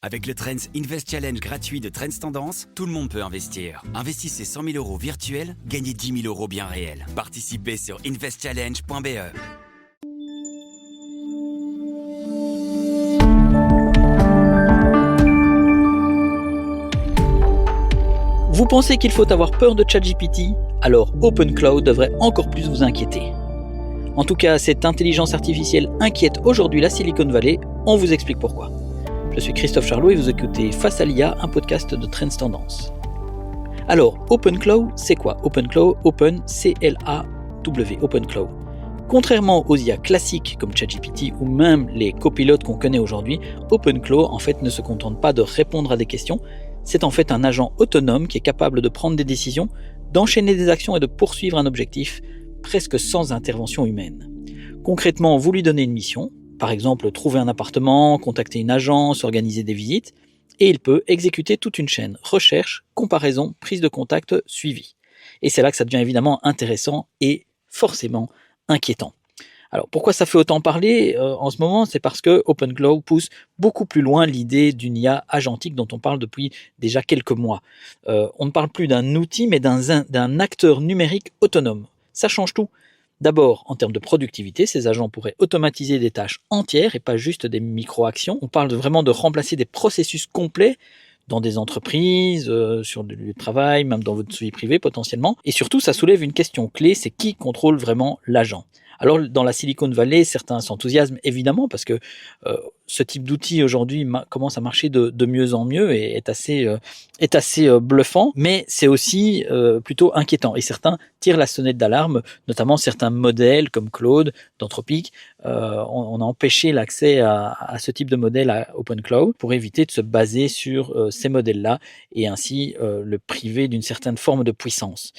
Avec le Trends Invest Challenge gratuit de Trends Tendance, tout le monde peut investir. Investissez 100 000 € virtuels, gagnez 10 000 € bien réels. Participez sur investchallenge.be. Vous pensez qu'il faut avoir peur de ChatGPT ? Alors OpenCloud devrait encore plus vous inquiéter. En tout cas, cette intelligence artificielle inquiète aujourd'hui la Silicon Valley. On vous explique pourquoi. Je suis Christophe Charlot et vous écoutez Face à l'IA, un podcast de Trends Tendance. Alors, OpenCloud, c'est quoi ? OpenCloud, Open, C-L-A-W, OpenCloud. Contrairement aux IA classiques comme ChatGPT ou même les copilotes qu'on connaît aujourd'hui, OpenCloud en fait ne se contente pas de répondre à des questions. C'est en fait un agent autonome qui est capable de prendre des décisions, d'enchaîner des actions et de poursuivre un objectif presque sans intervention humaine. Concrètement, vous lui donnez une mission, par exemple trouver un appartement, contacter une agence, organiser des visites, et il peut exécuter toute une chaîne, recherche, comparaison, prise de contact, suivi. Et c'est là que ça devient évidemment intéressant et forcément inquiétant. Alors pourquoi ça fait autant parler en ce moment ? C'est parce que OpenCloud pousse beaucoup plus loin l'idée d'une IA agentique dont on parle depuis déjà quelques mois. On ne parle plus d'un outil mais d'un acteur numérique autonome. Ça change tout. D'abord, en termes de productivité, ces agents pourraient automatiser des tâches entières et pas juste des micro-actions. On parle vraiment de remplacer des processus complets dans des entreprises, sur du lieu de travail, même dans votre vie privée potentiellement. Et surtout, ça soulève une question clé, c'est qui contrôle vraiment l'agent ? Alors, dans la Silicon Valley, certains s'enthousiasment évidemment parce que ce type d'outil aujourd'hui commence à marcher de mieux en mieux et est assez bluffant, mais c'est aussi plutôt inquiétant. Et certains tirent la sonnette d'alarme, notamment certains modèles comme Claude, d'Anthropic. On a empêché l'accès à ce type de modèle à OpenCloud pour éviter de se baser sur ces modèles-là et ainsi le priver d'une certaine forme de puissance.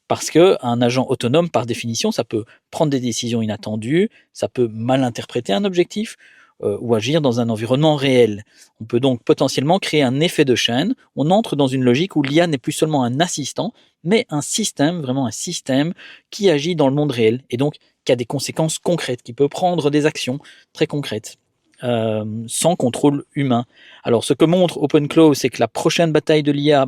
Parce qu'un agent autonome, par définition, ça peut prendre des décisions inattendues, ça peut mal interpréter un objectif ou agir dans un environnement réel. On peut donc potentiellement créer un effet de chaîne. On entre dans une logique où l'IA n'est plus seulement un assistant, mais un système, vraiment un système qui agit dans le monde réel et donc qui a des conséquences concrètes, qui peut prendre des actions très concrètes. Sans contrôle humain. Alors ce que montre OpenCloud, c'est que la prochaine bataille de l'IA,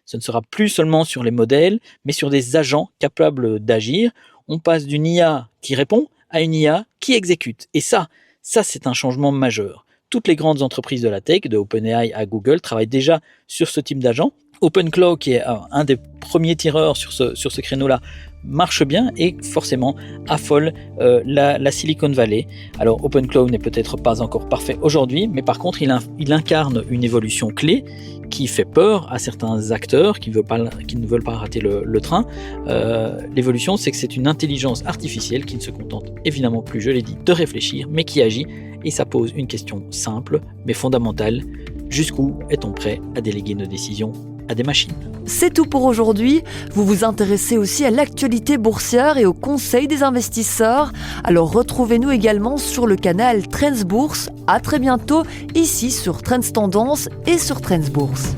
ce ne sera plus seulement sur les modèles, mais sur des agents capables d'agir. On passe d'une IA qui répond à une IA qui exécute. Et ça c'est un changement majeur. Toutes les grandes entreprises de la tech, de OpenAI à Google, travaillent déjà sur ce type d'agent. OpenCloud, qui est un des premiers tireurs sur ce créneau-là, marche bien et forcément affole la Silicon Valley. Alors OpenCloud n'est peut-être pas encore parfait aujourd'hui, mais par contre il incarne une évolution clé qui fait peur à certains acteurs qui ne veulent pas rater le train. L'évolution, c'est que c'est une intelligence artificielle qui ne se contente évidemment plus, je l'ai dit, de réfléchir, mais qui agit, et ça pose une question simple mais fondamentale. Jusqu'où est-on prêt à déléguer nos décisions à des machines ? C'est tout pour aujourd'hui. Vous vous intéressez aussi à l'actualité boursière et aux conseils des investisseurs. Alors retrouvez-nous également sur le canal Trends Bourse. À très bientôt ici sur Trends Tendance et sur Trends Bourse.